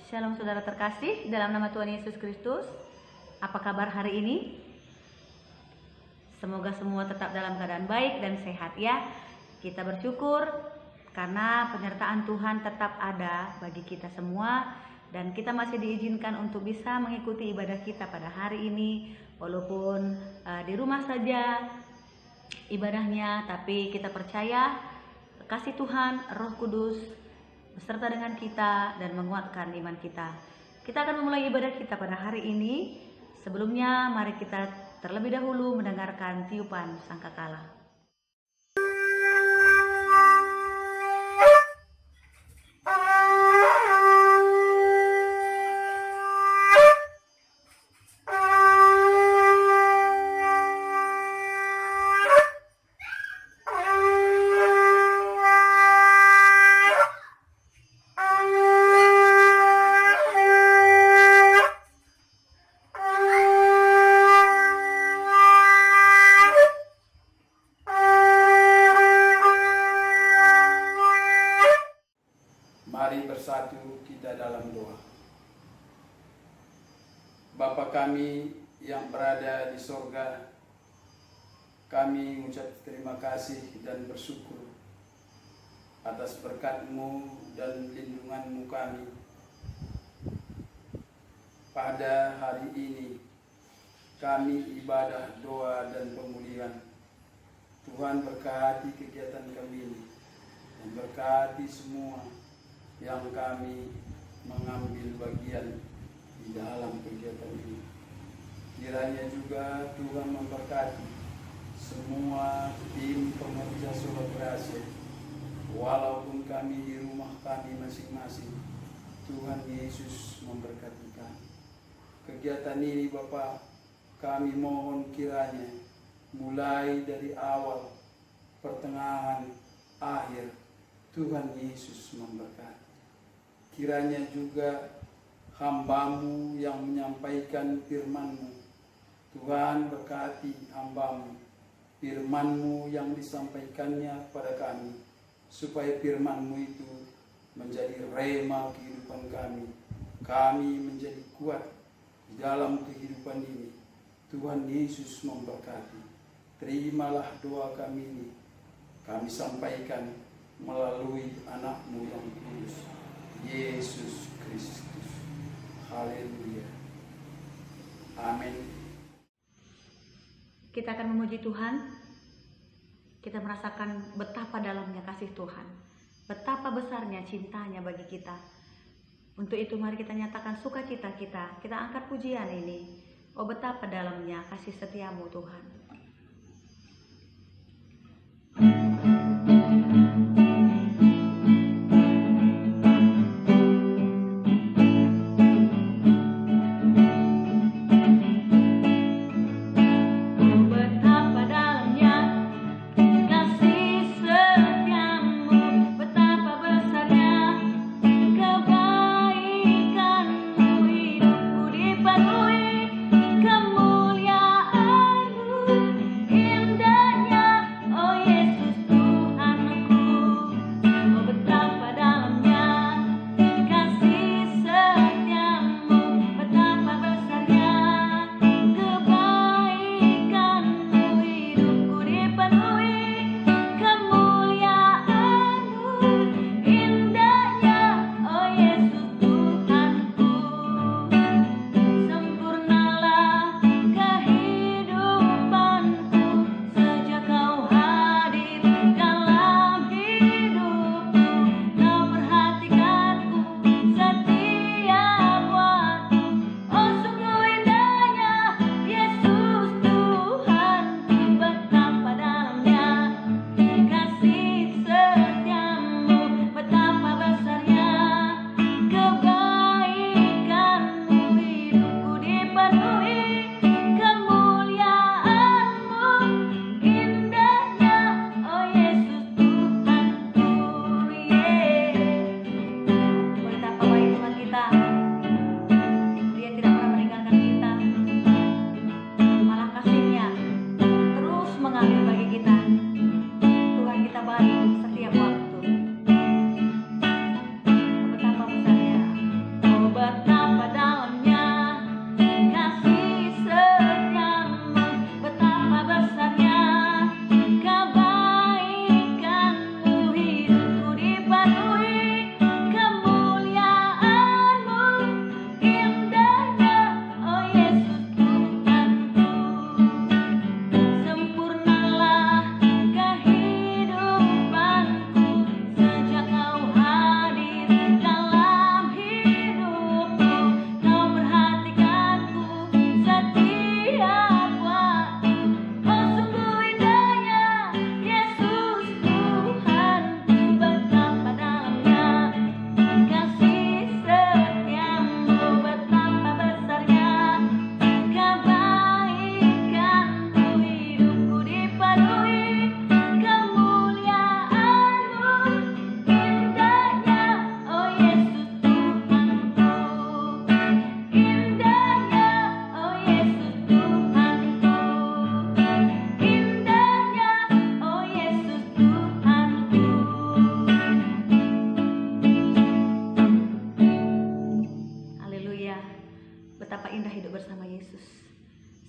Shalom saudara terkasih, dalam nama Tuhan Yesus Kristus. Apa kabar hari ini? Semoga semua tetap dalam keadaan baik dan sehat ya. Kita bersyukur karena penyertaan Tuhan tetap ada bagi kita semua. Dan kita masih diizinkan untuk bisa mengikuti ibadah kita pada hari ini. Walaupun di rumah saja ibadahnya, tapi kita percaya kasih Tuhan, Roh Kudus beserta dengan kita dan menguatkan iman kita. Kita akan memulai ibadah kita pada hari ini. Sebelumnya mari kita terlebih dahulu mendengarkan tiupan sangkakala. Mari bersatu kita dalam doa. Bapa kami yang berada di sorga, kami mengucap terima kasih dan bersyukur atas berkat-Mu dan lindungan-Mu kami. Pada hari ini kami ibadah, doa dan pemulihan. Tuhan berkati kegiatan kami ini dan berkati semua yang kami mengambil bagian di dalam kegiatan ini. Kiranya juga Tuhan memberkati semua tim pengerja Sobat Berhasil. Walaupun kami di rumah kami masing-masing, Tuhan Yesus memberkati kami. Kegiatan ini Bapa, kami mohon kiranya mulai dari awal, pertengahan, akhir, Tuhan Yesus memberkati. Kiranya juga hamba-Mu yang menyampaikan firman-Mu, Tuhan berkati hamba-Mu, firman-Mu yang disampaikannya kepada kami, supaya firman-Mu itu menjadi rema kehidupan kami menjadi kuat di dalam kehidupan ini. Tuhan Yesus memberkati. Terimalah doa kami ini, kami sampaikan melalui anak-Mu yang kudus, Yesus Kristus. Haleluya. Amin. Kita akan memuji Tuhan. Kita merasakan betapa dalamnya kasih Tuhan, betapa besarnya cintanya bagi kita. Untuk itu mari kita nyatakan sukacita kita. Kita angkat pujian ini. Oh betapa dalamnya kasih setiamu Tuhan. Kemuliaan-Mu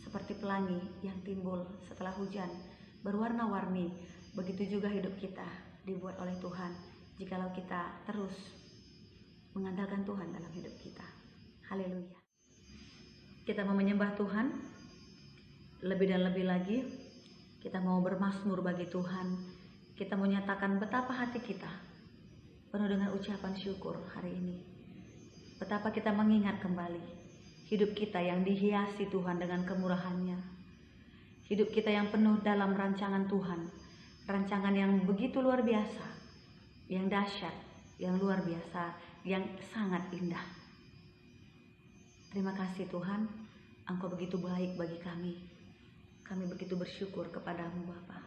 seperti pelangi yang timbul setelah hujan, berwarna-warni. Begitu juga hidup kita dibuat oleh Tuhan jikalau kita terus mengandalkan Tuhan dalam hidup kita. Haleluya. Kita mau menyembah Tuhan lebih dan lebih lagi. Kita mau bermazmur bagi Tuhan. Kita mau nyatakan betapa hati kita penuh dengan ucapan syukur hari ini. Betapa kita mengingat kembali hidup kita yang dihiasi Tuhan dengan kemurahan-Nya. Hidup kita yang penuh dalam rancangan Tuhan. Rancangan yang begitu luar biasa, yang dahsyat, yang luar biasa, yang sangat indah. Terima kasih Tuhan, Engkau begitu baik bagi kami. Kami begitu bersyukur kepadamu Bapa.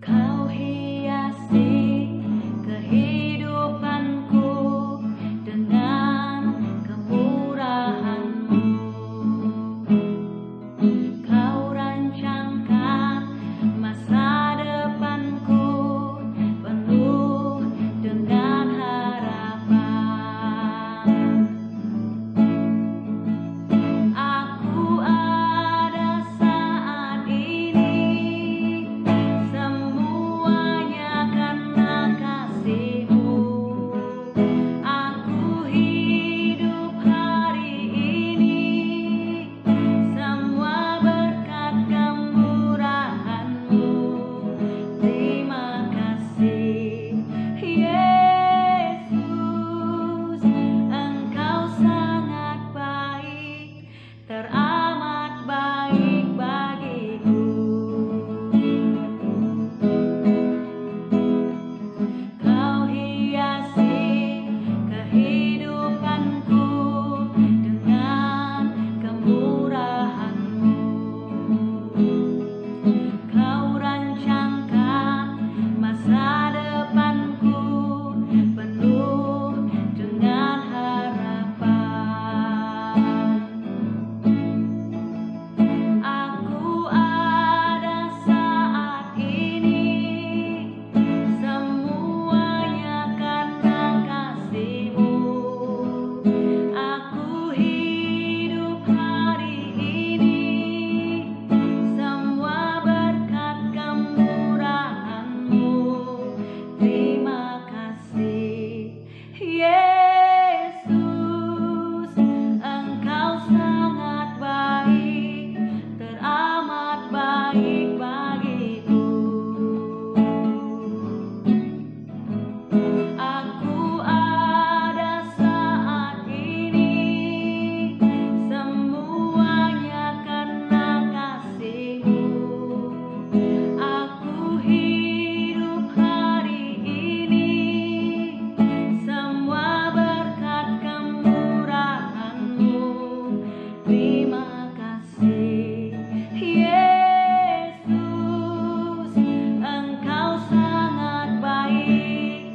Kau hiasi kehidupanku dengan kemurahan-Mu. Kau rancangkan masa depanku penuh dengan harapan. Aku ada saat ini semuanya karena kasih-Mu. Aku hidup hari ini semua berkat kemurahan-Mu. Terima kasih Yesus, Engkau sangat baik, teramat baik bagiku. Kau hiasi kehidupanku dengan kemurahan-Mu. Kau rancangkan masa depanku penuh dengan harapan. Aku ada saat ini semuanya karena kasih-Mu. Aku hidup hari ini semua berkat kemurahan-Mu. Terima kasih Yesus, Engkau sangat baik, teramat baik bagiku. Aku ada saat ini semuanya karena kasih-Mu. Aku hidup hari ini semua berkat kemurahan-Mu. Terima kasih Yesus, Engkau sangat baik,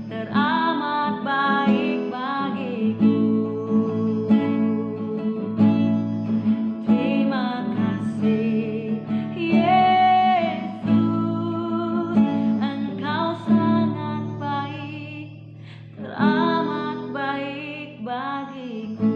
teramat baik bagiku. Terima kasih Yesus, Engkau sangat baik, teramat baik bagiku.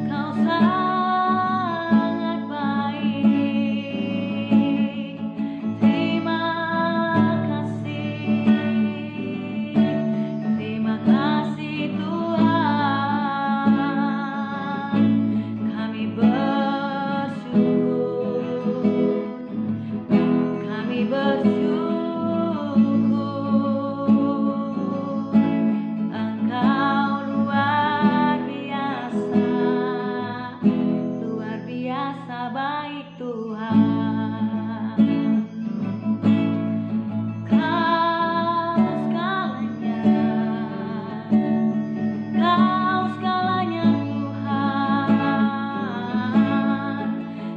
Kau sangat baik. Terima kasih. Terima kasih Tuhan. Kami bersyukur. Kami bersyukur. Engkau luar biasa baik Tuhan. Kau segalanya Tuhan.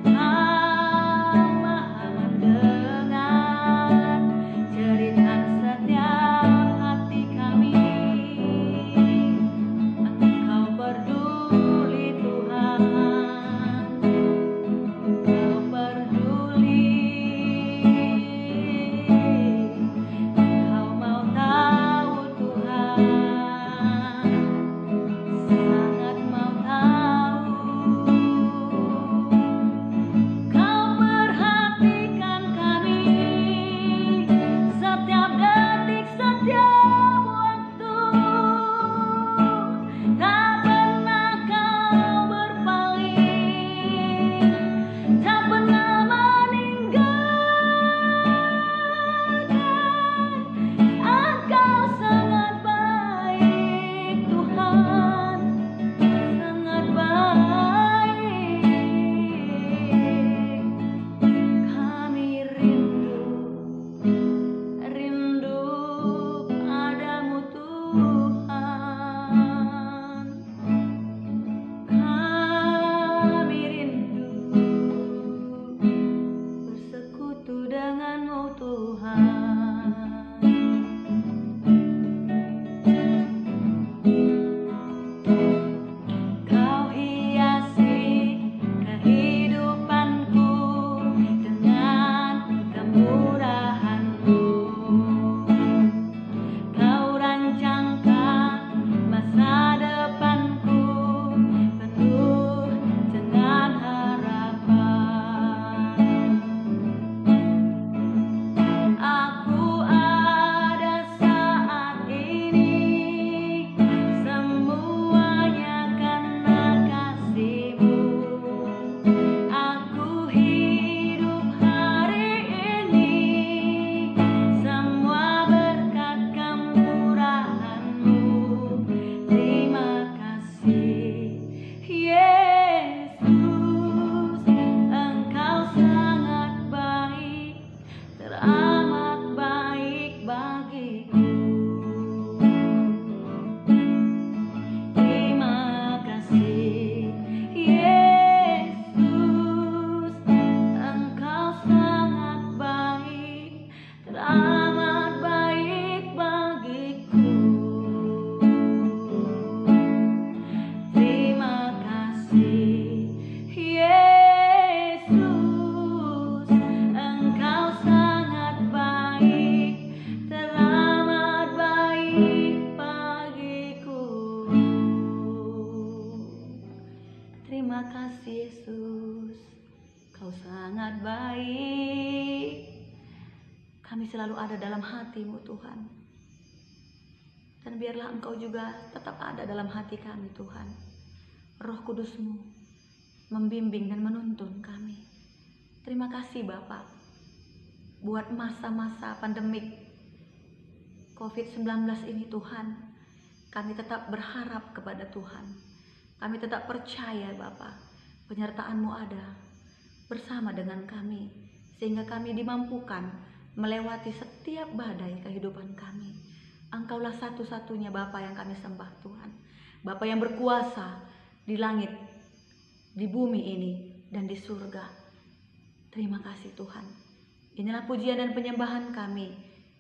Kau maha mendengar cerita setiap hati kami. Engkau peduli Tuhan. Kau selalu ada dalam hati-Mu Tuhan. Dan biarlah Engkau juga tetap ada dalam hati kami Tuhan. Roh Kudus-Mu membimbing dan menuntun kami. Terima kasih Bapa, buat masa-masa pandemik COVID-19 ini Tuhan. Kami tetap berharap kepada Tuhan. Kami tetap percaya Bapa, penyertaan-Mu ada bersama dengan kami, sehingga kami dimampukan melewati setiap badai kehidupan kami. Engkaulah satu-satunya Bapa yang kami sembah Tuhan. Bapa yang berkuasa di langit, di bumi ini, dan di surga. Terima kasih Tuhan. Inilah pujian dan penyembahan kami,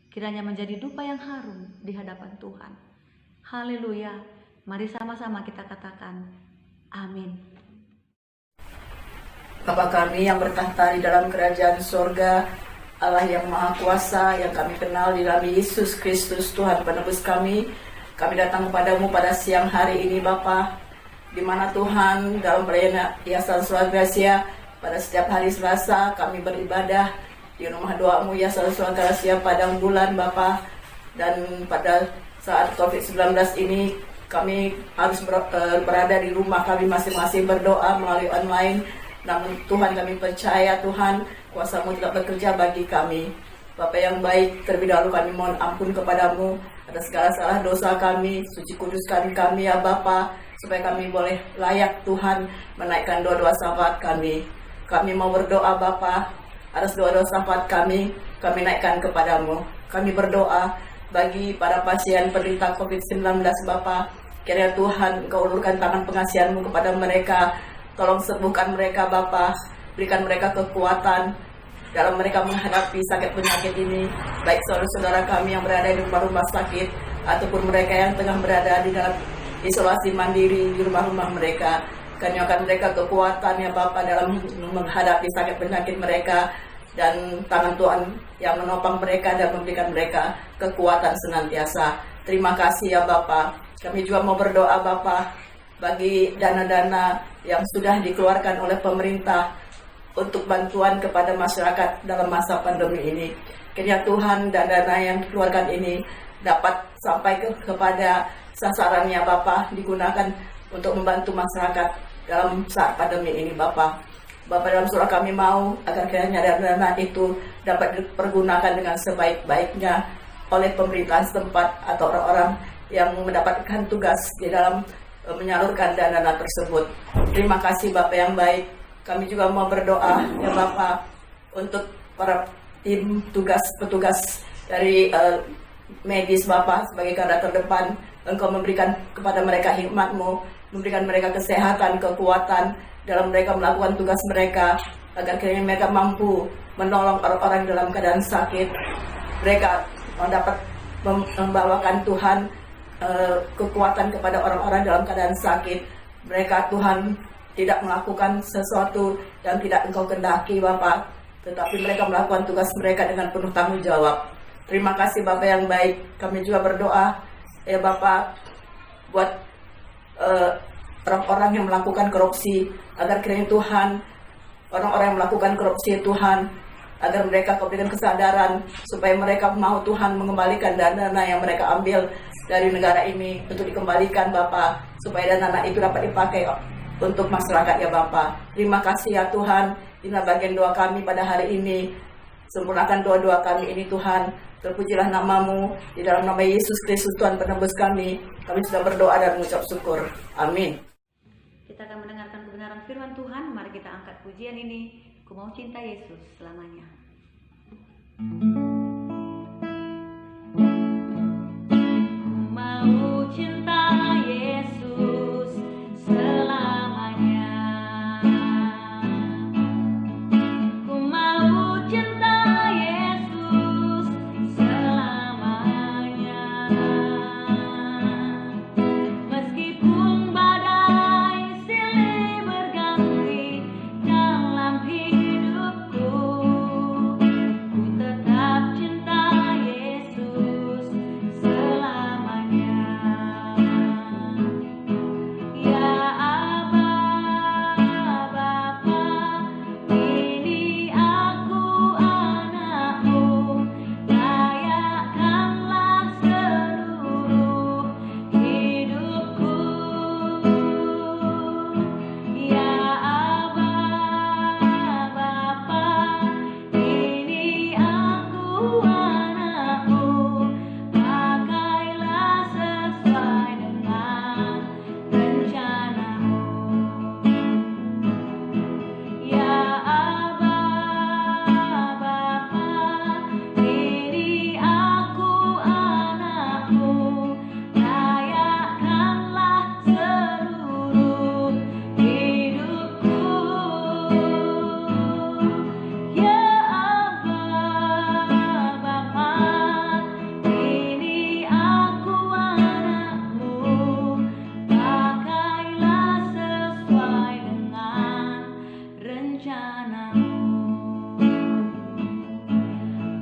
kiranya menjadi dupa yang harum di hadapan Tuhan. Haleluya. Mari sama-sama kita katakan amin. Bapa kami yang bertahta di dalam kerajaan sorga, Allah yang Maha Kuasa yang kami kenal di dalam Yesus Kristus Tuhan penebus kami datang kepadamu pada siang hari ini Bapa, di mana Tuhan dalam perayaan Yayasan Swagracia pada setiap hari Selasa kami beribadah di rumah doamu Yayasan Swagracia Padang Bulan Bapa. Dan pada saat COVID-19 ini kami harus berada di rumah kami masing-masing berdoa melalui online. Namun Tuhan kami percaya Tuhan kuasa-Mu tetap bekerja bagi kami. Bapa yang baik, terlebih dahulu kami mohon ampun kepadamu atas segala salah dosa kami. Suci kuduskan kami ya Bapa, supaya kami boleh layak Tuhan menaikkan doa-doa syafaat kami. Kami mau berdoa Bapa atas doa-doa syafaat kami naikkan kepadamu. Kami berdoa bagi para pasien penderita COVID-19 Bapa. Kiranya Tuhan Engkau ulurkan tangan pengasihan-Mu kepada mereka. Tolong sembuhkan mereka Bapa, berikan mereka kekuatan dalam mereka menghadapi sakit penyakit ini, baik saudara-saudara kami yang berada di rumah-rumah sakit ataupun mereka yang tengah berada di dalam isolasi mandiri di rumah-rumah mereka. Karuniakan mereka kekuatan ya Bapa dalam menghadapi sakit penyakit mereka, dan tangan Tuhan yang menopang mereka dan memberikan mereka kekuatan senantiasa. Terima kasih ya Bapa. Kami juga mau berdoa Bapa bagi dana-dana yang sudah dikeluarkan oleh pemerintah untuk bantuan kepada masyarakat dalam masa pandemi ini. Kiranya Tuhan dana-dana yang dikeluarkan ini dapat sampai kepada sasarannya Bapa, digunakan untuk membantu masyarakat dalam saat pandemi ini Bapa. Bapa, dalam surah kami mau agar kiranya dana-dana itu dapat dipergunakan dengan sebaik-baiknya oleh pemerintah setempat atau orang-orang yang mendapatkan tugas di dalam menyalurkan dana tersebut. Terima kasih Bapak yang baik. Kami juga mau berdoa ya Bapak untuk para tim petugas dari medis Bapak sebagai garda terdepan. Engkau memberikan kepada mereka hikmat-Mu, memberikan mereka kesehatan, kekuatan dalam mereka melakukan tugas mereka, agar kiranya mereka mampu menolong orang-orang dalam keadaan sakit. Mereka dapat membawakan Tuhan kekuatan kepada orang-orang dalam keadaan sakit. Mereka Tuhan tidak melakukan sesuatu yang tidak Engkau kehendaki Bapak, tetapi mereka melakukan tugas mereka dengan penuh tanggung jawab. Terima kasih Bapak yang baik. Kami juga berdoa ya Bapak buat orang-orang yang melakukan korupsi, agar kiranya Tuhan orang-orang yang melakukan korupsi Tuhan, agar mereka memberikan kesadaran supaya mereka mau Tuhan mengembalikan dana yang mereka ambil dari negara ini untuk dikembalikan Bapak, supaya dana itu dapat dipakai untuk masyarakat ya Bapak. Terima kasih ya Tuhan. Inilah bagian doa kami pada hari ini. Sempurnakan doa-doa kami ini Tuhan. Terpujilah nama-Mu, di dalam nama Yesus Kristus Tuhan penebus kami. Kami sudah berdoa dan mengucap syukur. Amin. Kita akan mendengarkan kebenaran firman Tuhan. Mari kita angkat pujian ini. Ku mau cinta Yesus selamanya. Mau cinta Yesus selamanya. Ku mau cinta Yesus selamanya. Meskipun badai silih berganti dalam hidupku, ku tetap rencanamu.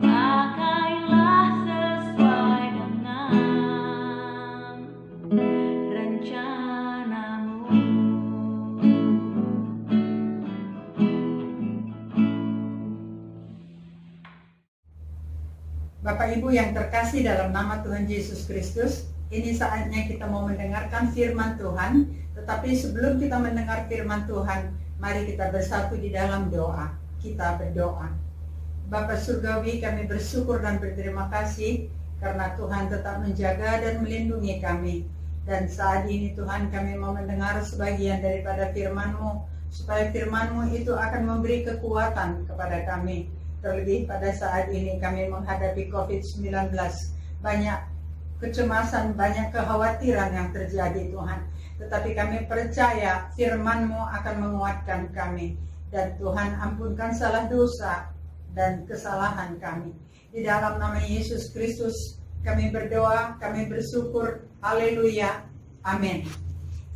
Pakailah sesuai dengan rencanamu. Bapak Ibu yang terkasih dalam nama Tuhan Yesus Kristus, ini saatnya kita mau mendengarkan firman Tuhan. Tetapi sebelum kita mendengar firman Tuhan, mari kita bersatu di dalam doa. Kita berdoa. Bapa Surgawi, kami bersyukur dan berterima kasih karena Tuhan tetap menjaga dan melindungi kami. Dan saat ini Tuhan, kami mau mendengar sebagian daripada firman-Mu, supaya firman-Mu itu akan memberi kekuatan kepada kami. Terlebih pada saat ini kami menghadapi COVID-19, banyak kecemasan, banyak kekhawatiran yang terjadi Tuhan. Tetapi kami percaya firman-Mu akan menguatkan kami. Dan Tuhan, ampunkan salah dosa dan kesalahan kami. Di dalam nama Yesus Kristus kami berdoa, kami bersyukur. Haleluya. Amin.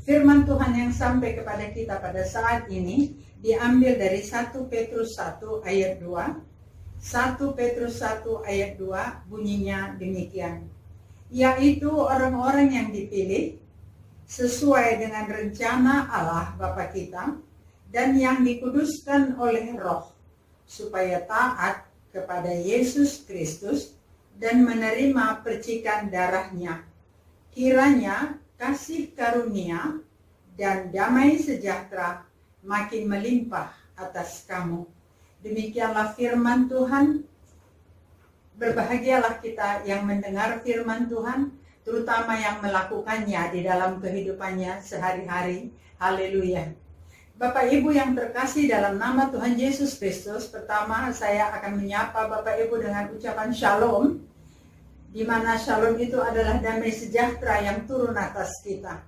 Firman Tuhan yang sampai kepada kita pada saat ini diambil dari 1 Petrus 1 ayat 2. 1 Petrus 1 ayat 2 bunyinya demikian. Yaitu orang-orang yang dipilih sesuai dengan rencana Allah Bapa kita dan yang dikuduskan oleh Roh, supaya taat kepada Yesus Kristus dan menerima percikan darahnya. Kiranya kasih karunia dan damai sejahtera makin melimpah atas kamu. Demikianlah firman Tuhan. Berbahagialah kita yang mendengar firman Tuhan, terutama yang melakukannya di dalam kehidupannya sehari-hari. Haleluya. Bapak Ibu yang terkasih dalam nama Tuhan Yesus Kristus, pertama saya akan menyapa Bapak Ibu dengan ucapan Shalom, di mana Shalom itu adalah damai sejahtera yang turun atas kita.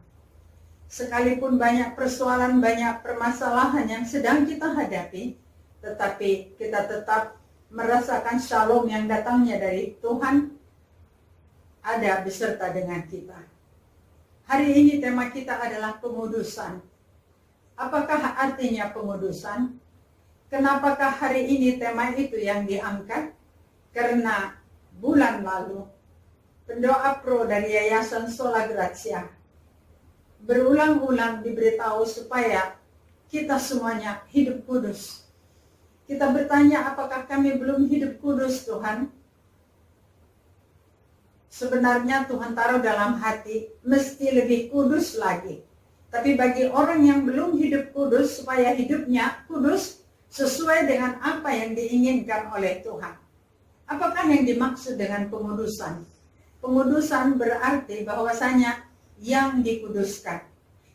Sekalipun banyak persoalan, banyak permasalahan yang sedang kita hadapi, tetapi kita tetap merasakan Shalom yang datangnya dari Tuhan ada beserta dengan kita. Hari ini tema kita adalah pengudusan. Apakah artinya pengudusan? Kenapakah hari ini tema itu yang diangkat? Karena bulan lalu pendoa pro dari Yayasan Sola Gratia berulang-ulang diberitahu supaya kita semuanya hidup kudus. Kita bertanya, apakah kami belum hidup kudus, Tuhan? Sebenarnya Tuhan taruh dalam hati, mesti lebih kudus lagi. Tapi bagi orang yang belum hidup kudus, supaya hidupnya kudus sesuai dengan apa yang diinginkan oleh Tuhan. Apakah yang dimaksud dengan pengudusan? Pengudusan berarti bahwasanya yang dikuduskan,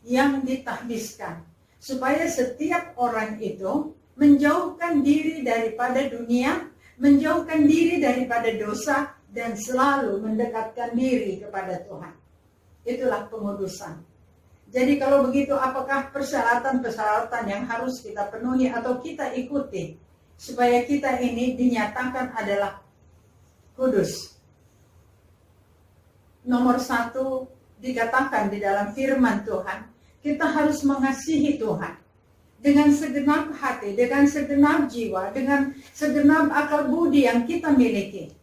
yang ditahbiskan. Supaya setiap orang itu menjauhkan diri daripada dunia, menjauhkan diri daripada dosa, dan selalu mendekatkan diri kepada Tuhan. Itulah pengudusan. Jadi kalau begitu, apakah persyaratan-persyaratan yang harus kita penuhi atau kita ikuti supaya kita ini dinyatakan adalah kudus? Nomor 1 dikatakan di dalam firman Tuhan, kita harus mengasihi Tuhan dengan segenap hati, dengan segenap jiwa, dengan segenap akal budi yang kita miliki.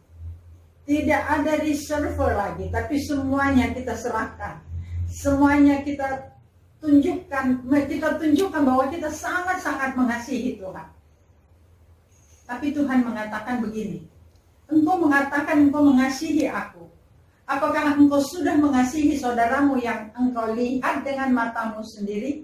Tidak ada reserve lagi, tapi semuanya kita serahkan. Semuanya kita tunjukkan bahwa kita sangat-sangat mengasihi Tuhan. Tapi Tuhan mengatakan begini, engkau mengatakan engkau mengasihi aku. Apakah engkau sudah mengasihi saudaramu yang engkau lihat dengan matamu sendiri?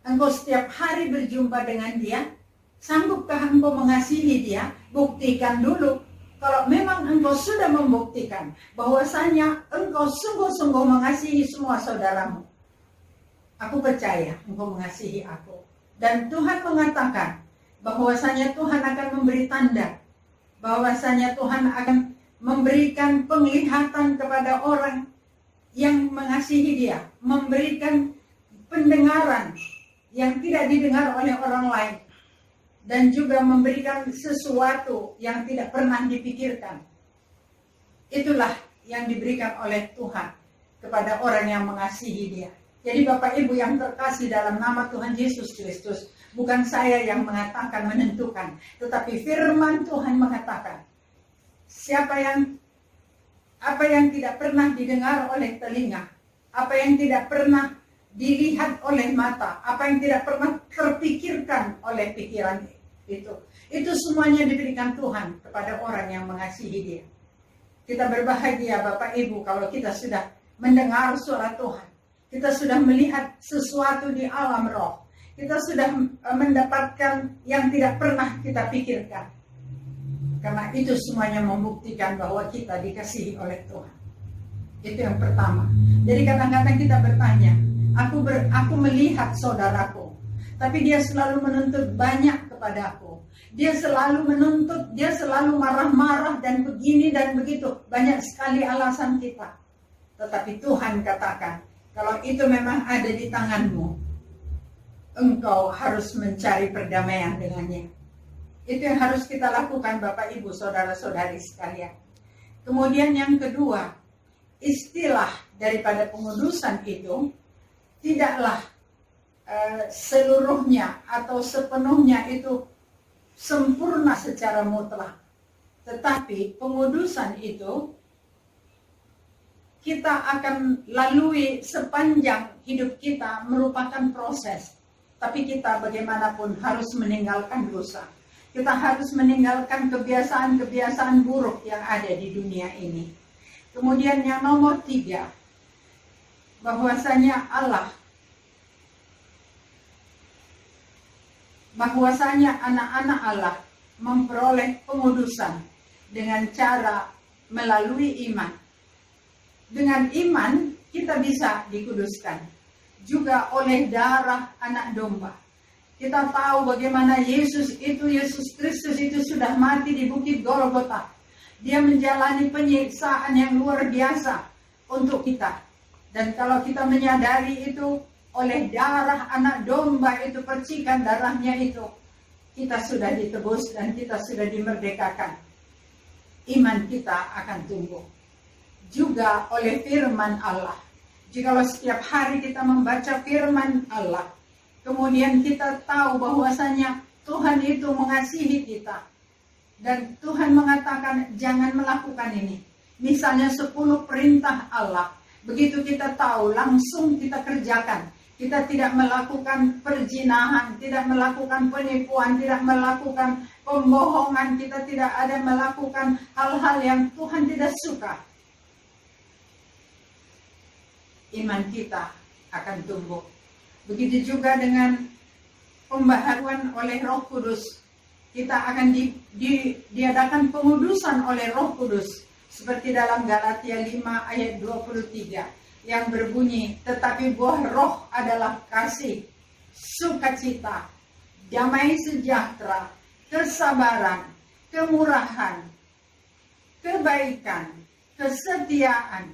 Engkau setiap hari berjumpa dengan dia? Sanggupkah engkau mengasihi dia? Buktikan dulu. Kalau memang engkau sudah membuktikan bahwasanya engkau sungguh-sungguh mengasihi semua saudaramu, aku percaya engkau mengasihi aku. Dan Tuhan mengatakan bahwasanya Tuhan akan memberi tanda, bahwasanya Tuhan akan memberikan penglihatan kepada orang yang mengasihi dia, memberikan pendengaran yang tidak didengar oleh orang lain, dan juga memberikan sesuatu yang tidak pernah dipikirkan. Itulah yang diberikan oleh Tuhan kepada orang yang mengasihi dia. Jadi Bapak Ibu yang terkasih dalam nama Tuhan Yesus Kristus, Bukan saya yang mengatakan, menentukan, tetapi firman Tuhan mengatakan, apa yang tidak pernah didengar oleh telinga, apa yang tidak pernah dilihat oleh mata, apa yang tidak pernah terpikirkan oleh pikiran itu semuanya diberikan Tuhan kepada orang yang mengasihi Dia. Kita berbahagia Bapak Ibu kalau kita sudah mendengar suara Tuhan, kita sudah melihat sesuatu di alam roh, kita sudah mendapatkan yang tidak pernah kita pikirkan. Karena itu semuanya membuktikan bahwa kita dikasihi oleh Tuhan. Itu yang pertama. Jadi kadang-kadang kita bertanya, aku melihat saudaraku, tapi dia selalu menuntut banyak kepadaku. Dia selalu menuntut, dia selalu marah-marah dan begini dan begitu. Banyak sekali alasan kita. Tetapi Tuhan katakan, kalau itu memang ada di tanganmu, engkau harus mencari perdamaian dengannya. Itu yang harus kita lakukan Bapak Ibu, saudara-saudari sekalian. Kemudian yang kedua, istilah daripada pengudusan itu tidaklah seluruhnya atau sepenuhnya itu sempurna secara mutlak. Tetapi pengudusan itu kita akan lalui sepanjang hidup kita merupakan proses. Tapi kita bagaimanapun harus meninggalkan dosa. Kita harus meninggalkan kebiasaan-kebiasaan buruk yang ada di dunia ini. Kemudian yang nomor 3, bahwasanya anak-anak Allah memperoleh pengudusan dengan cara melalui iman. Dengan iman kita bisa dikuduskan juga oleh darah anak domba. Kita tahu bagaimana Yesus Kristus itu sudah mati di Bukit Golgota. Dia menjalani penyiksaan yang luar biasa untuk kita. Dan kalau kita menyadari itu, oleh darah anak domba itu, percikan darahnya itu, kita sudah ditebus dan kita sudah dimerdekakan. Iman kita akan tumbuh. Juga oleh firman Allah. Jikalau setiap hari kita membaca firman Allah, kemudian kita tahu bahwasanya Tuhan itu mengasihi kita. Dan Tuhan mengatakan jangan melakukan ini. Misalnya 10 perintah Allah. Begitu kita tahu, langsung kita kerjakan. Kita tidak melakukan perzinahan, tidak melakukan penipuan, tidak melakukan pembohongan. Kita tidak ada melakukan hal-hal yang Tuhan tidak suka. Iman kita akan tumbuh. Begitu juga dengan pembaharuan oleh Roh Kudus. Kita akan diadakan pengudusan oleh Roh Kudus. Seperti dalam Galatia 5 ayat 23 yang berbunyi, tetapi buah roh adalah kasih, sukacita, damai sejahtera, kesabaran, kemurahan, kebaikan, kesetiaan,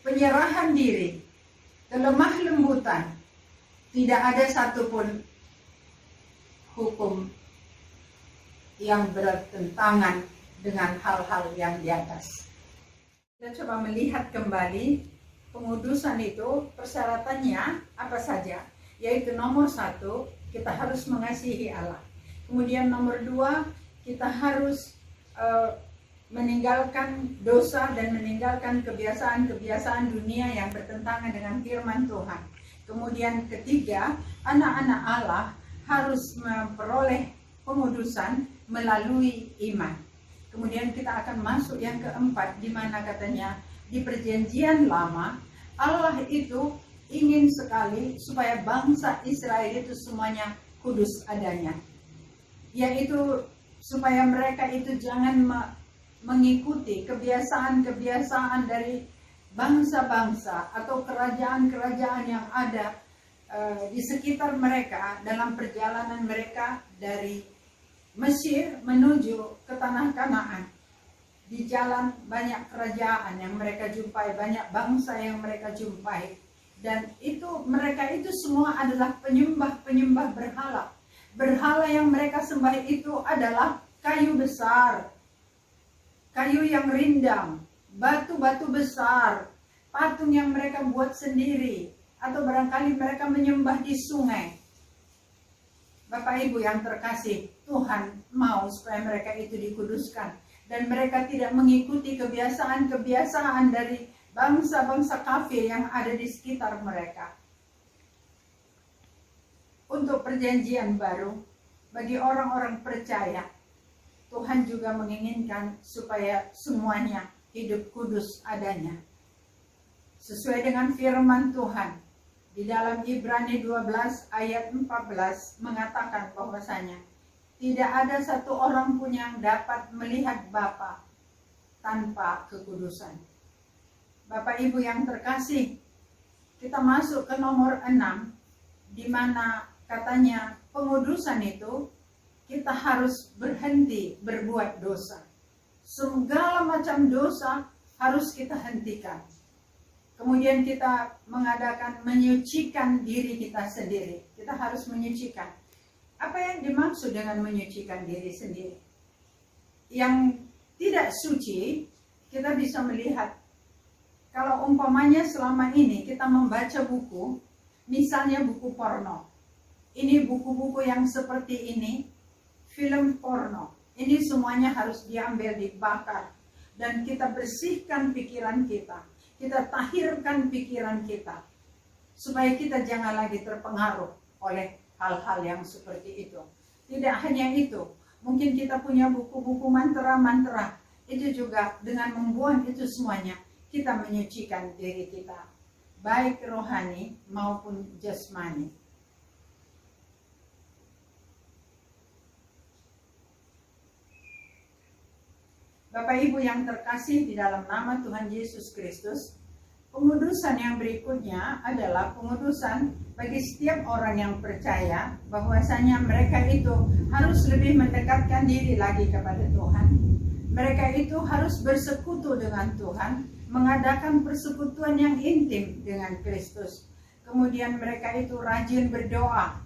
penyerahan diri, kelemah lembutan. Tidak ada satupun hukum yang bertentangan dengan hal-hal yang di atas. Kita coba melihat kembali pengudusan itu, persyaratannya apa saja. Yaitu nomor 1, kita harus mengasihi Allah. Kemudian nomor 2, kita harus meninggalkan dosa dan meninggalkan kebiasaan-kebiasaan dunia yang bertentangan dengan firman Tuhan. Kemudian ketiga, anak-anak Allah harus memperoleh pengudusan melalui iman. Kemudian kita akan masuk yang keempat, di mana katanya di perjanjian lama Allah itu ingin sekali supaya bangsa Israel itu semuanya kudus adanya, yaitu supaya mereka itu jangan mengikuti kebiasaan-kebiasaan dari bangsa-bangsa atau kerajaan-kerajaan yang ada di sekitar mereka dalam perjalanan mereka dari Mesir menuju ke tanah Kanaan. Di jalan banyak kerajaan yang mereka jumpai, banyak bangsa yang mereka jumpai, dan itu mereka itu semua adalah penyembah-penyembah berhala. Berhala yang mereka sembah itu adalah kayu besar, kayu yang rindang, batu-batu besar, patung yang mereka buat sendiri, atau barangkali mereka menyembah di sungai. Bapak Ibu yang terkasih, Tuhan mau supaya mereka itu dikuduskan dan mereka tidak mengikuti kebiasaan-kebiasaan dari bangsa-bangsa kafir yang ada di sekitar mereka. Untuk perjanjian baru, bagi orang-orang percaya, Tuhan juga menginginkan supaya semuanya hidup kudus adanya. Sesuai dengan firman Tuhan, di dalam Ibrani 12 ayat 14 mengatakan bahwasanya tidak ada satu orang pun yang dapat melihat Bapa tanpa kekudusan. Bapak Ibu yang terkasih, kita masuk ke nomor 6, di mana katanya pengudusan itu kita harus berhenti berbuat dosa. Segala macam dosa harus kita hentikan. Kemudian kita mengadakan menyucikan diri kita sendiri. Kita harus menyucikan. Apa yang dimaksud dengan menyucikan diri sendiri? Yang tidak suci, kita bisa melihat. Kalau umpamanya selama ini kita membaca buku, misalnya buku porno. Ini buku-buku yang seperti ini, film porno. Ini semuanya harus diambil, dibakar. Dan kita bersihkan pikiran kita. Kita tahirkan pikiran kita. Supaya kita jangan lagi terpengaruh oleh hal-hal yang seperti itu. Tidak hanya itu. Mungkin kita punya buku-buku mantra-mantra. Itu juga dengan membuang itu semuanya, kita menyucikan diri kita. Baik rohani maupun jasmani. Bapak Ibu yang terkasih di dalam nama Tuhan Yesus Kristus, pengudusan yang berikutnya adalah pengudusan bagi setiap orang yang percaya bahwasanya mereka itu harus lebih mendekatkan diri lagi kepada Tuhan. Mereka itu harus bersekutu dengan Tuhan, mengadakan persekutuan yang intim dengan Kristus. Kemudian mereka itu rajin berdoa.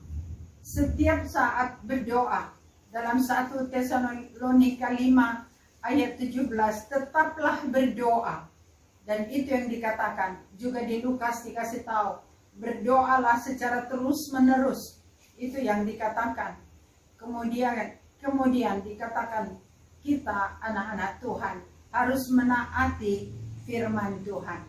Setiap saat berdoa. Dalam 1 Tesalonika 5 ayat 17, tetaplah berdoa. Dan itu yang dikatakan, juga di Lukas dikasih tahu, berdoalah secara terus-menerus. Itu yang dikatakan. Kemudian dikatakan, kita anak-anak Tuhan harus menaati firman Tuhan.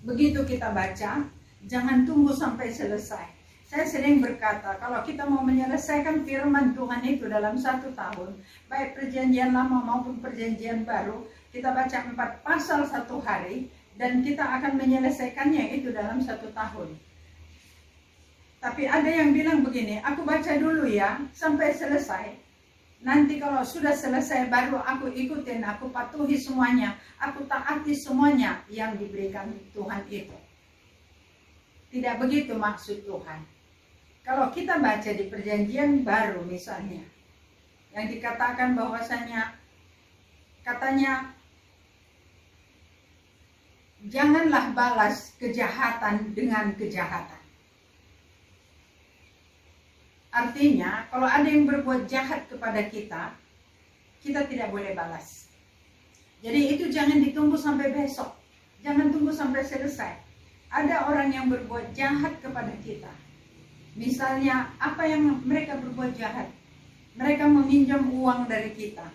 Begitu kita baca, jangan tunggu sampai selesai. Saya sering berkata, kalau kita mau menyelesaikan firman Tuhan itu dalam 1 tahun, baik perjanjian lama maupun perjanjian baru, kita baca 4 pasal 1 hari, dan kita akan menyelesaikannya itu dalam 1 tahun. Tapi ada yang bilang begini, aku baca dulu ya, sampai selesai. Nanti kalau sudah selesai, baru aku ikutin, aku patuhi semuanya, aku taati semuanya yang diberikan Tuhan itu. Tidak begitu maksud Tuhan. Kalau kita baca di perjanjian baru misalnya, yang dikatakan bahwasanya, katanya, janganlah balas kejahatan dengan kejahatan. Artinya, kalau ada yang berbuat jahat kepada kita, kita tidak boleh balas. Jadi itu jangan ditunggu sampai besok. Jangan tunggu sampai selesai. Ada orang yang berbuat jahat kepada kita. Misalnya, apa yang mereka berbuat jahat? Mereka meminjam uang dari kita.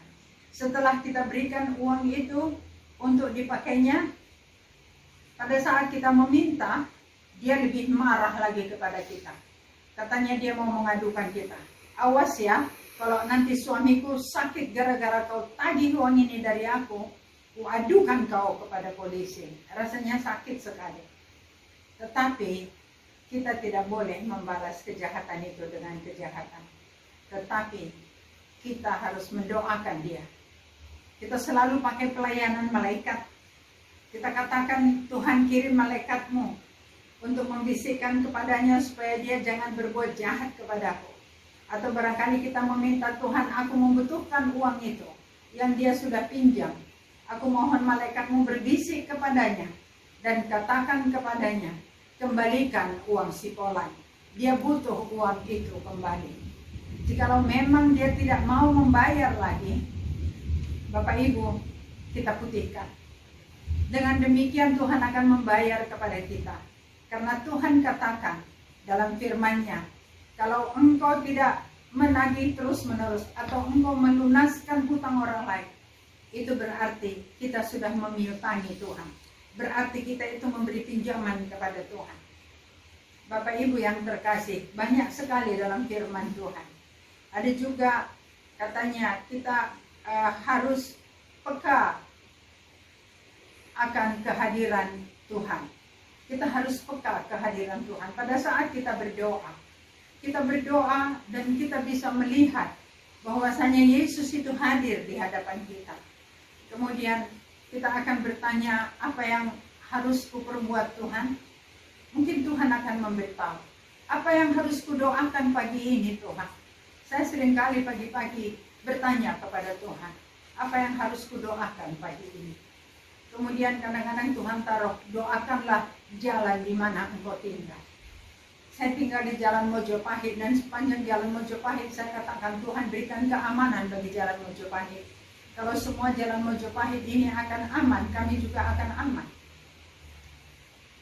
Setelah kita berikan uang itu untuk dipakainya, pada saat kita meminta, dia lebih marah lagi kepada kita. Katanya dia mau mengadukan kita. Awas ya, kalau nanti suamiku sakit gara-gara kau tagih uang ini dari aku adukan kau kepada polisi. Rasanya sakit sekali. Tetapi kita tidak boleh membalas kejahatan itu dengan kejahatan. Tetapi kita harus mendoakan dia. Kita selalu pakai pelayanan malaikat. Kita katakan, Tuhan kirim malaikatmu untuk membisikkan kepadanya supaya dia jangan berbuat jahat kepadaku. Atau barangkali kita meminta, Tuhan, aku membutuhkan uang itu yang dia sudah pinjam. Aku mohon malaikatmu berbisik kepadanya dan katakan kepadanya, kembalikan uang si Polan. Dia butuh uang itu kembali. Jikalau memang dia tidak mau membayar lagi, Bapak Ibu, kita putihkan. Dengan demikian Tuhan akan membayar kepada kita. Karena Tuhan katakan dalam firman-Nya, kalau engkau tidak menagih terus-menerus atau engkau melunaskan hutang orang lain, itu berarti kita sudah memiutangi Tuhan. Berarti kita itu memberi pinjaman kepada Tuhan. Bapak Ibu yang terkasih, banyak sekali dalam firman Tuhan. Ada juga katanya kita harus peka akan kehadiran Tuhan. Kita harus peka kehadiran Tuhan. Pada saat kita berdoa dan kita bisa melihat bahwasanya Yesus itu hadir di hadapan kita. Kemudian kita akan bertanya, apa yang harus kuperbuat Tuhan? Mungkin Tuhan akan memberitahu. Apa yang harus kudoakan pagi ini Tuhan? Saya seringkali pagi-pagi bertanya kepada Tuhan, apa yang harus kudoakan pagi ini? Kemudian kadang-kadang Tuhan taruh, doakanlah jalan di mana engkau tinggal. Saya tinggal di Jalan Mojopahit, dan sepanjang Jalan Mojopahit saya katakan, Tuhan berikan keamanan bagi Jalan Mojopahit. Kalau semua Jalan Mojopahit ini akan aman, kami juga akan aman.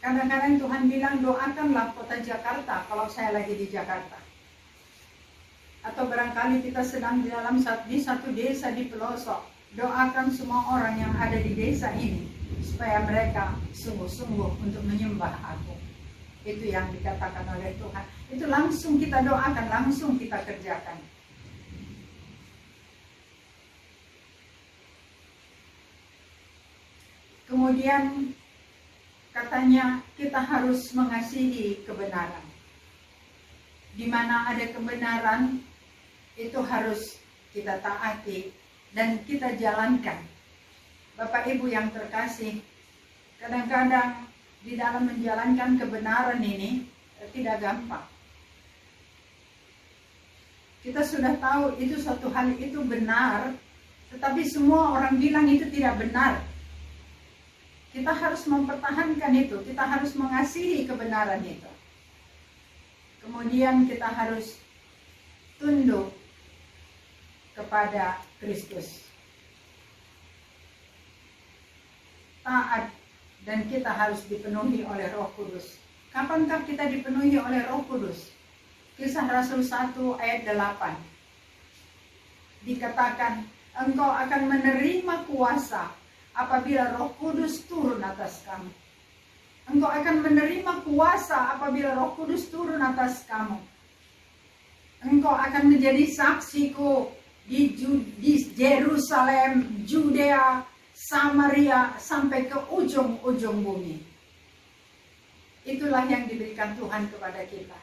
Kadang-kadang Tuhan bilang, doakanlah kota Jakarta kalau saya lagi di Jakarta. Atau barangkali kita sedang di satu desa di pelosok, doakan semua orang yang ada di desa ini supaya mereka sungguh-sungguh untuk menyembah Aku. Itu yang dikatakan oleh Tuhan. Itu langsung kita doakan, langsung kita kerjakan. Kemudian katanya kita harus mengasihi kebenaran. Di mana ada kebenaran, itu harus kita taati dan kita jalankan. Bapak Ibu yang terkasih, kadang-kadang di dalam menjalankan kebenaran ini tidak gampang. Kita sudah tahu itu suatu hal itu benar, tetapi semua orang bilang itu tidak benar. Kita harus mempertahankan itu, kita harus mengasihi kebenaran itu. Kemudian kita harus tunduk kepada Kristus. Taat, dan kita harus dipenuhi oleh Roh Kudus. Kapankah kita dipenuhi oleh Roh Kudus? Kisah Rasul 1 ayat 8. Dikatakan, engkau akan menerima kuasa apabila Roh Kudus turun atas kamu. Engkau akan menerima kuasa apabila Roh Kudus turun atas kamu. Engkau akan menjadi saksiku di Yerusalem, Judea, Samaria, sampai ke ujung-ujung bumi. Itulah yang diberikan Tuhan kepada kita.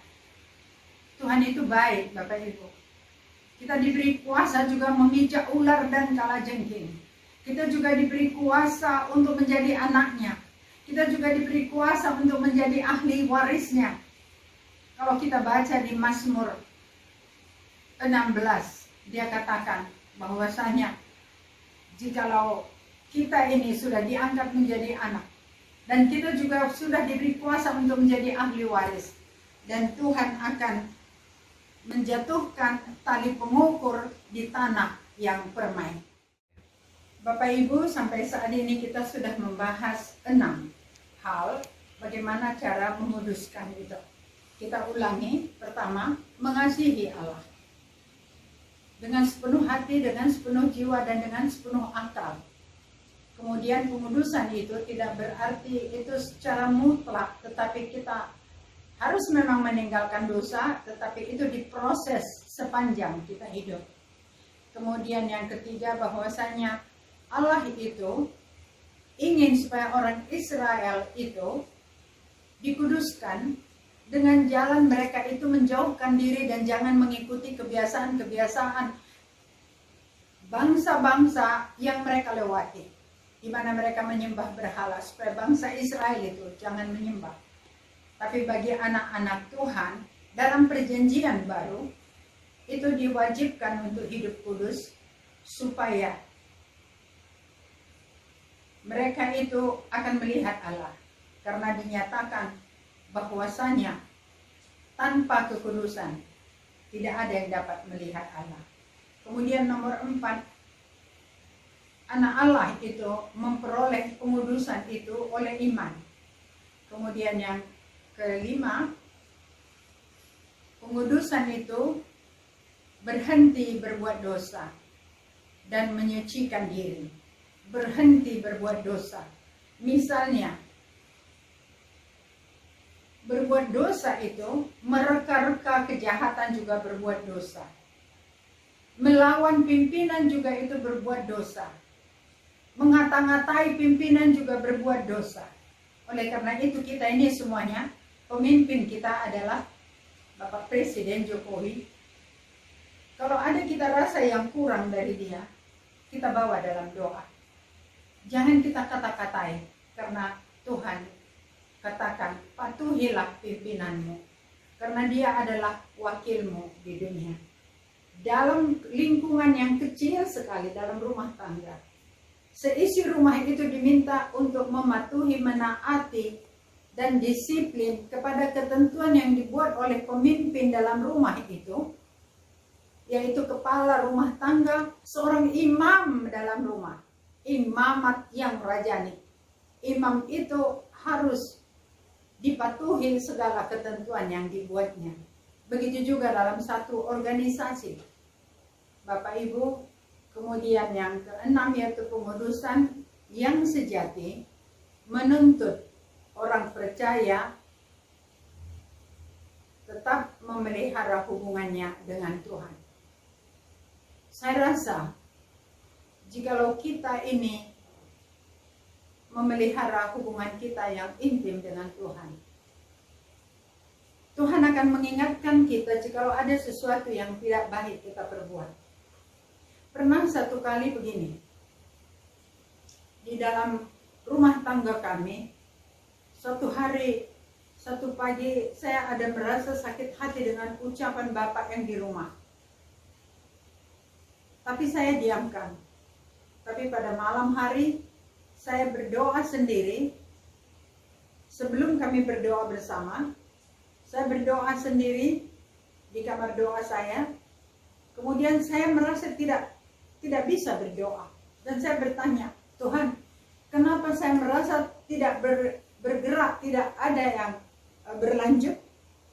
Tuhan itu baik, Bapak Ibu. Kita diberi kuasa juga memijak ular dan kalajengking. Kita juga diberi kuasa untuk menjadi anaknya. Kita juga diberi kuasa untuk menjadi ahli warisnya. Kalau kita baca di Mazmur 16, dia katakan bahwasanya jikalau kita ini sudah diangkat menjadi anak, dan kita juga sudah diberi kuasa untuk menjadi ahli waris, dan Tuhan akan menjatuhkan tali pengukur di tanah yang permai. Bapak Ibu, sampai saat ini kita sudah membahas 6 hal bagaimana cara menguduskan itu. Kita ulangi. Pertama, mengasihi Allah dengan sepenuh hati, dengan sepenuh jiwa, dan dengan sepenuh akal. Kemudian pengudusan itu tidak berarti itu secara mutlak, tetapi kita harus memang meninggalkan dosa, tetapi itu diproses sepanjang kita hidup. Kemudian yang ketiga, bahwasanya Allah itu ingin supaya orang Israel itu dikuduskan dengan jalan mereka itu menjauhkan diri dan jangan mengikuti kebiasaan-kebiasaan bangsa-bangsa yang mereka lewati, di mana mereka menyembah berhala, supaya bangsa Israel itu jangan menyembah. Tapi bagi anak-anak Tuhan dalam perjanjian baru itu diwajibkan untuk hidup kudus supaya mereka itu akan melihat Allah, karena dinyatakan bahwasanya tanpa kekudusan tidak ada yang dapat melihat Allah. Kemudian nomor 4, anak Allah itu memperoleh pengudusan itu oleh iman. Kemudian yang kelima, pengudusan itu berhenti berbuat dosa dan menyucikan diri. Berhenti berbuat dosa. Misalnya, berbuat dosa itu mereka-reka kejahatan juga berbuat dosa. Melawan pimpinan juga itu berbuat dosa. Mengata-ngatai pimpinan juga berbuat dosa. Oleh karena itu kita ini semuanya, pemimpin kita adalah Bapak Presiden Jokowi. Kalau ada kita rasa yang kurang dari dia, kita bawa dalam doa. Jangan kita kata-katai, karena Tuhan katakan, patuhilah pimpinanmu, karena dia adalah wakilmu di dunia. Dalam lingkungan yang kecil sekali, dalam rumah tangga, seisi rumah itu diminta untuk mematuhi, menaati, dan disiplin kepada ketentuan yang dibuat oleh pemimpin dalam rumah itu, yaitu kepala rumah tangga, seorang imam dalam rumah, imamat yang rajani. Imam itu harus dipatuhi segala ketentuan yang dibuatnya. Begitu juga dalam satu organisasi. Bapak Ibu, kemudian yang keenam yaitu pengudusan yang sejati menuntut orang percaya tetap memelihara hubungannya dengan Tuhan. Saya rasa jikalau kita ini memelihara hubungan kita yang intim dengan Tuhan, Tuhan akan mengingatkan kita jikalau ada sesuatu yang tidak baik kita perbuat. Pernah satu kali begini, di dalam rumah tangga kami, suatu hari, satu pagi, saya ada merasa sakit hati dengan ucapan Bapak yang di rumah. Tapi saya diamkan. Tapi pada malam hari, saya berdoa sendiri. Sebelum kami berdoa bersama, saya berdoa sendiri di kamar doa saya. Kemudian saya merasa tidak bisa berdoa. Dan saya bertanya, Tuhan, kenapa saya merasa tidak bergerak, tidak ada yang berlanjut?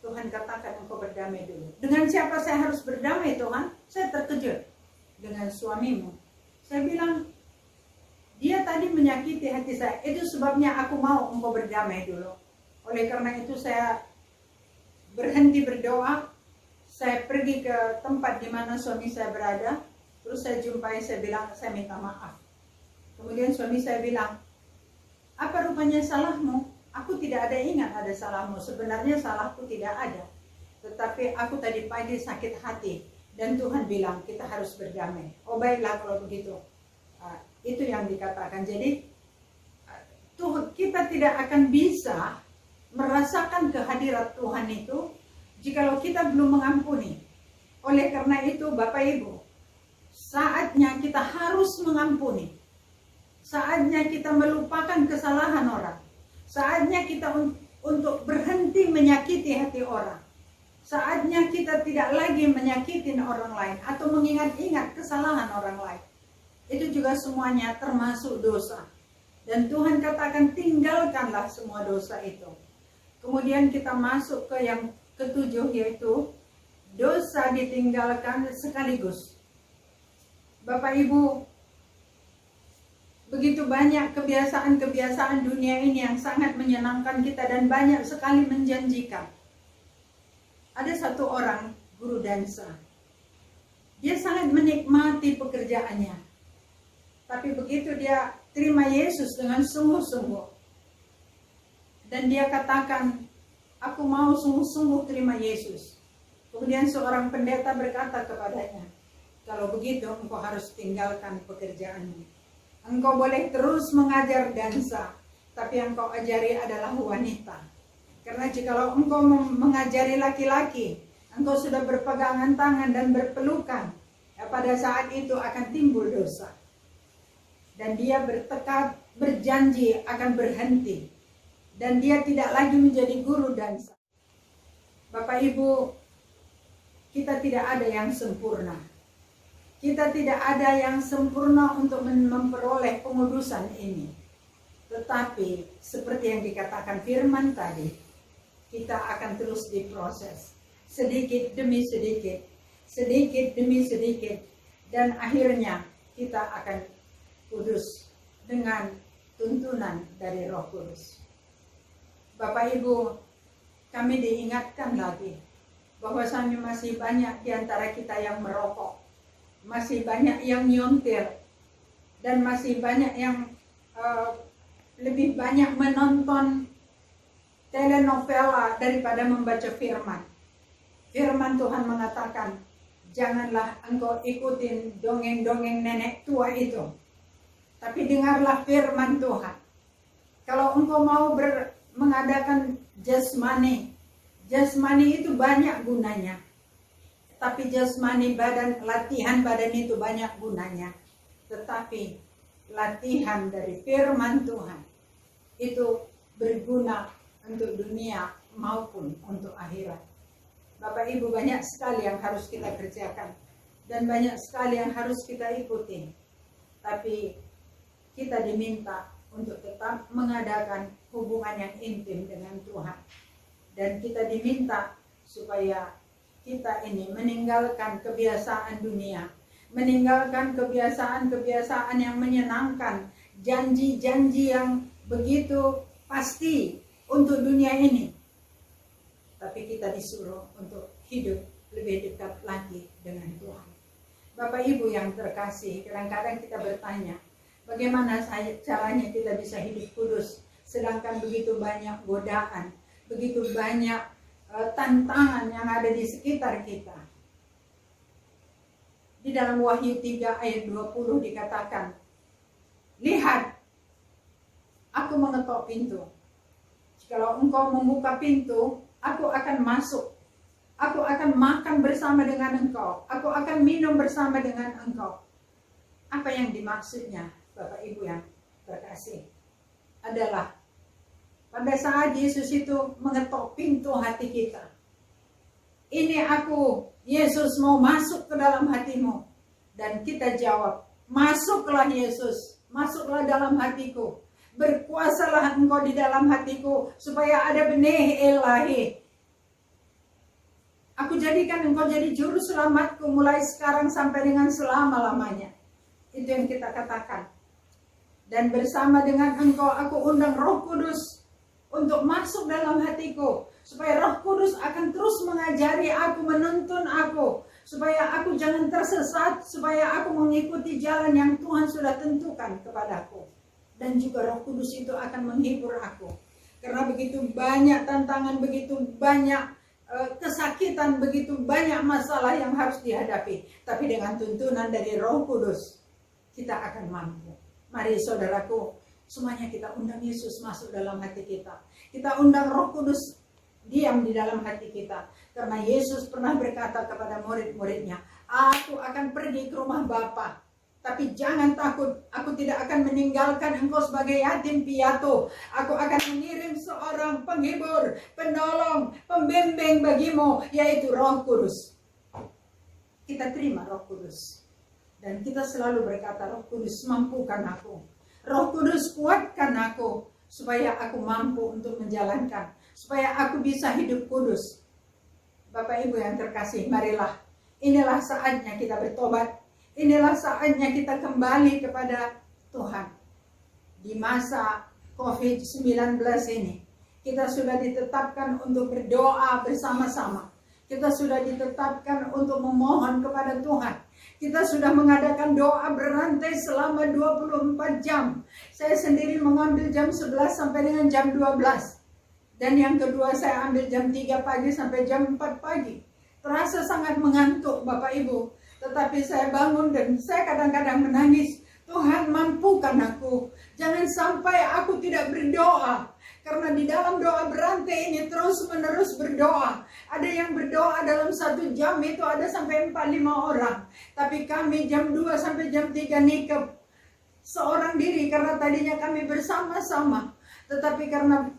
Tuhan katakan, engkau berdamai dulu. Dengan siapa saya harus berdamai, Tuhan? Saya terkejut. Dengan suamimu. Saya bilang, dia tadi menyakiti hati saya. Itu sebabnya aku mau engkau berdamai dulu. Oleh karena itu saya berhenti berdoa. Saya pergi ke tempat di mana suami saya berada. Terus saya jumpai, saya bilang, saya minta maaf. Kemudian suami saya bilang, apa rupanya salahmu? Aku tidak ada ingat ada salahmu. Sebenarnya salahku tidak ada. Tetapi aku tadi pagi sakit hati. Dan Tuhan bilang kita harus berdamai. Oh baiklah kalau begitu. Itu yang dikatakan. Jadi kita tidak akan bisa merasakan kehadirat Tuhan itu jikalau kita belum mengampuni. Oleh karena itu Bapak Ibu, saatnya kita harus mengampuni. Saatnya kita melupakan kesalahan orang. Saatnya kita untuk berhenti menyakiti hati orang. Saatnya kita tidak lagi menyakitin orang lain atau mengingat-ingat kesalahan orang lain. Itu juga semuanya termasuk dosa. Dan Tuhan katakan tinggalkanlah semua dosa itu. Kemudian kita masuk ke yang ketujuh, yaitu dosa ditinggalkan sekaligus. Bapak Ibu, begitu banyak kebiasaan-kebiasaan dunia ini yang sangat menyenangkan kita dan banyak sekali menjanjikan. Ada satu orang guru dansa. Dia sangat menikmati pekerjaannya. Tapi begitu dia terima Yesus dengan sungguh-sungguh. Dan dia katakan, aku mau sungguh-sungguh terima Yesus. Kemudian seorang pendeta berkata kepadanya, kalau begitu engkau harus tinggalkan pekerjaanmu. Engkau boleh terus mengajar dansa, tapi yang kau ajari adalah wanita. Karena jikalau engkau mengajari laki-laki, engkau sudah berpegangan tangan dan berpelukan, ya pada saat itu akan timbul dosa. Dan dia bertekad, berjanji akan berhenti. Dan dia tidak lagi menjadi guru dansa. Bapak Ibu, kita tidak ada yang sempurna. Kita tidak ada yang sempurna untuk memperoleh pengudusan ini. Tetapi seperti yang dikatakan firman tadi, kita akan terus diproses. Sedikit demi sedikit, sedikit demi sedikit. Dan akhirnya kita akan kudus dengan tuntunan dari Roh Kudus. Bapak Ibu, kami diingatkan lagi bahwasanya masih banyak di antara kita yang merokok, masih banyak yang nyontir, dan masih banyak yang lebih banyak menonton telenovela daripada membaca firman. Firman Tuhan mengatakan, janganlah engkau ikutin dongeng-dongeng nenek tua itu, tapi dengarlah firman Tuhan. Kalau engkau mau mengadakan jasmani itu banyak gunanya. Tapi jasmani badan, latihan badan itu banyak gunanya. Tetapi latihan dari firman Tuhan itu berguna untuk dunia maupun untuk akhirat. Bapak Ibu, banyak sekali yang harus kita kerjakan dan banyak sekali yang harus kita ikuti. Tapi kita diminta untuk tetap mengadakan hubungan yang intim dengan Tuhan. Dan kita diminta supaya kita ini meninggalkan kebiasaan dunia, meninggalkan kebiasaan-kebiasaan yang menyenangkan, janji-janji yang begitu pasti untuk dunia ini. Tapi kita disuruh untuk hidup lebih dekat lagi dengan Tuhan. Bapak Ibu yang terkasih, kadang-kadang kita bertanya, bagaimana caranya kita bisa hidup kudus, sedangkan begitu banyak godaan, begitu banyak tantangan yang ada di sekitar kita. Di dalam Wahyu 3 ayat 20 dikatakan, lihat, aku mengetok pintu. Jikalau engkau membuka pintu, aku akan masuk. Aku akan makan bersama dengan engkau. Aku akan minum bersama dengan engkau. Apa yang dimaksudnya, Bapak Ibu yang terkasih, adalah pada saat Yesus itu mengetok pintu hati kita. Ini aku, Yesus mau masuk ke dalam hatimu. Dan kita jawab, masuklah Yesus, masuklah dalam hatiku. Berkuasalah engkau di dalam hatiku, supaya ada benih ilahi. Aku jadikan engkau jadi juru selamatku mulai sekarang sampai dengan selama-lamanya. Itu yang kita katakan. Dan bersama dengan engkau aku undang Roh Kudus untuk masuk dalam hatiku, supaya Roh Kudus akan terus mengajari aku, menuntun aku, supaya aku jangan tersesat, supaya aku mengikuti jalan yang Tuhan sudah tentukan kepadaku. Dan juga Roh Kudus itu akan menghibur aku, karena begitu banyak tantangan, begitu banyak kesakitan, begitu banyak masalah yang harus dihadapi. Tapi dengan tuntunan dari Roh Kudus, kita akan mampu. Mari saudaraku, semuanya kita undang Yesus masuk dalam hati kita. Kita undang Roh Kudus diam di dalam hati kita. Karena Yesus pernah berkata kepada murid-muridnya, aku akan pergi ke rumah Bapa. Tapi jangan takut, aku tidak akan meninggalkan engkau sebagai yatim piatu. Aku akan mengirim seorang penghibur, penolong, pembimbing bagimu, yaitu Roh Kudus. Kita terima Roh Kudus. Dan kita selalu berkata, Roh Kudus mampukan aku. Roh Kudus kuatkan aku, supaya aku mampu untuk menjalankan, supaya aku bisa hidup kudus. Bapak Ibu yang terkasih, marilah, inilah saatnya kita bertobat, inilah saatnya kita kembali kepada Tuhan. Di masa COVID-19 ini, kita sudah ditetapkan untuk berdoa bersama-sama. Kita sudah ditetapkan untuk memohon kepada Tuhan. Kita sudah mengadakan doa berantai selama 24 jam. Saya sendiri mengambil jam 11 sampai dengan jam 12. Dan yang kedua saya ambil jam 3 pagi sampai jam 4 pagi. Terasa sangat mengantuk Bapak Ibu. Tetapi saya bangun dan saya kadang-kadang menangis. Tuhan mampukan aku. Jangan sampai aku tidak berdoa. Karena di dalam doa berantai ini terus-menerus berdoa. Ada yang berdoa dalam 1 jam itu ada sampai 4-5 orang. Tapi kami jam 2 sampai jam 3 nikep seorang diri. Karena tadinya kami bersama-sama. Tetapi karena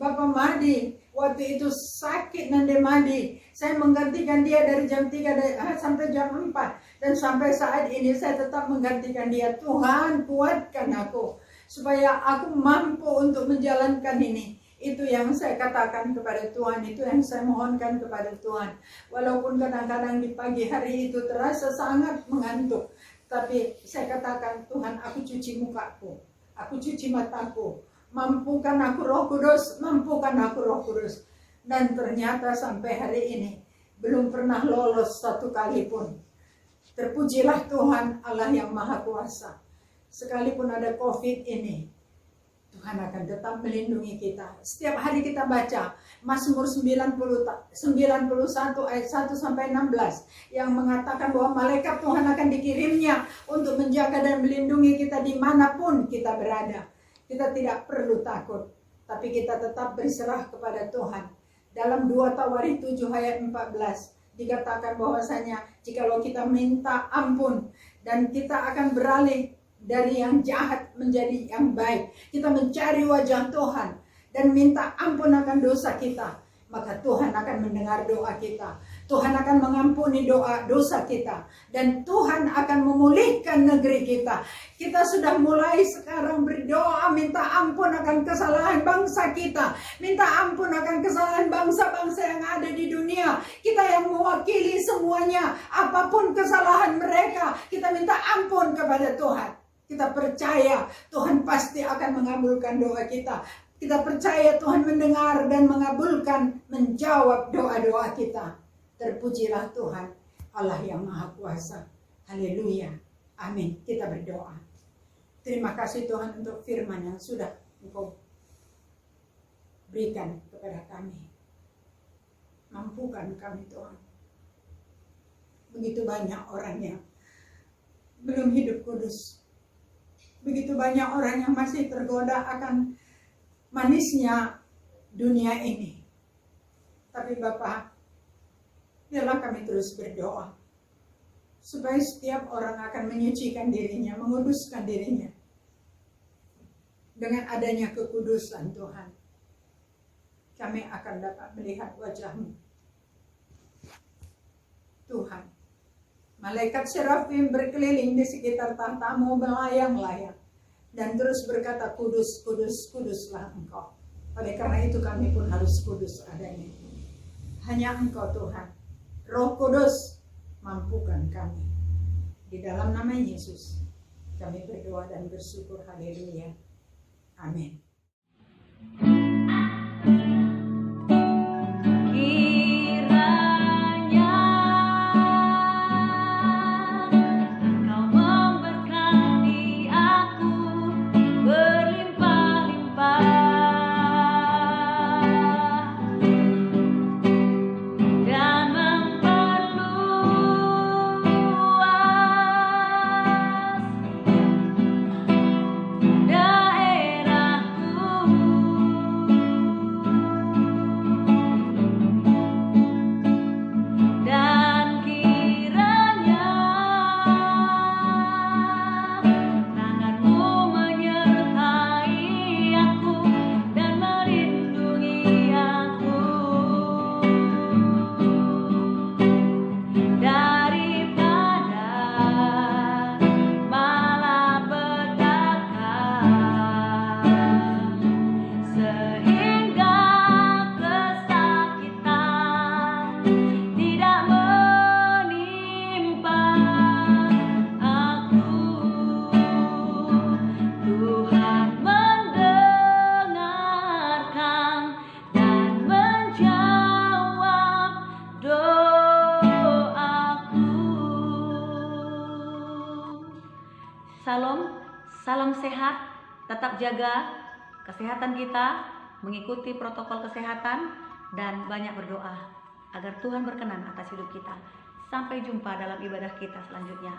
Bapak Madi waktu itu sakit Nande Madi, saya menggantikan dia dari jam 3 sampai jam 4. Dan sampai saat ini saya tetap menggantikan dia. Tuhan kuatkan aku, supaya aku mampu untuk menjalankan ini. Itu yang saya katakan kepada Tuhan, itu yang saya mohonkan kepada Tuhan. Walaupun kadang-kadang di pagi hari itu terasa sangat mengantuk, tapi saya katakan, Tuhan, aku cuci mukaku, aku cuci mataku, mampukan aku Roh Kudus, mampukan aku Roh Kudus. Dan ternyata sampai hari ini belum pernah lolos satu kali pun. Terpujilah Tuhan Allah yang Maha Kuasa. Sekalipun ada COVID ini, Tuhan akan tetap melindungi kita. Setiap hari kita baca Mazmur 91 ayat 1 sampai 16 yang mengatakan bahwa malaikat Tuhan akan dikirimnya untuk menjaga dan melindungi kita dimanapun kita berada. Kita tidak perlu takut, tapi kita tetap berserah kepada Tuhan. Dalam 2 Tawarikh 7 ayat 14 dikatakan bahwasanya jikalau kita minta ampun dan kita akan beralih dari yang jahat menjadi yang baik, kita mencari wajah Tuhan dan minta ampun akan dosa kita, maka Tuhan akan mendengar doa kita. Tuhan akan mengampuni dosa kita, dan Tuhan akan memulihkan negeri kita. Kita sudah mulai sekarang berdoa minta ampun akan kesalahan bangsa kita, minta ampun akan kesalahan bangsa-bangsa yang ada di dunia. Kita yang mewakili semuanya, apapun kesalahan mereka, kita minta ampun kepada Tuhan. Kita percaya Tuhan pasti akan mengabulkan doa kita. Kita percaya Tuhan mendengar dan mengabulkan, menjawab doa-doa kita. Terpujilah Tuhan Allah yang Maha Kuasa. Haleluya. Amin. Kita berdoa. Terima kasih Tuhan untuk firman yang sudah Engkau berikan kepada kami. Mampukan kami Tuhan. Begitu banyak orang yang belum hidup kudus. Begitu banyak orang yang masih tergoda akan manisnya dunia ini. Tapi Bapa, biarlah kami terus berdoa supaya setiap orang akan menyucikan dirinya, menguduskan dirinya. Dengan adanya kekudusan Tuhan, kami akan dapat melihat wajah-Mu. Tuhan, malaikat serafim berkeliling di sekitar tahta-Mu melayang-layang dan terus berkata, kudus, kudus, kuduslah Engkau. Oleh karena itu kami pun harus kudus adanya. Hanya Engkau Tuhan, Roh Kudus, mampukan kami. Di dalam nama Yesus kami berdoa dan bersyukur. Haleluya. Amin. Salam sehat, tetap jaga kesehatan kita, mengikuti protokol kesehatan, dan banyak berdoa agar Tuhan berkenan atas hidup kita. Sampai jumpa dalam ibadah kita selanjutnya.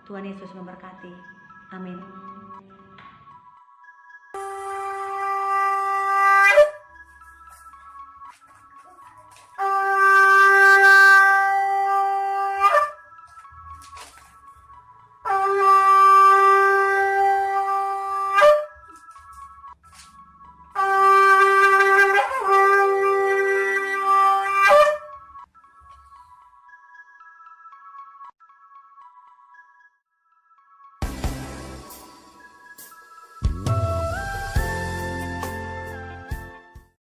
Tuhan Yesus memberkati. Amin.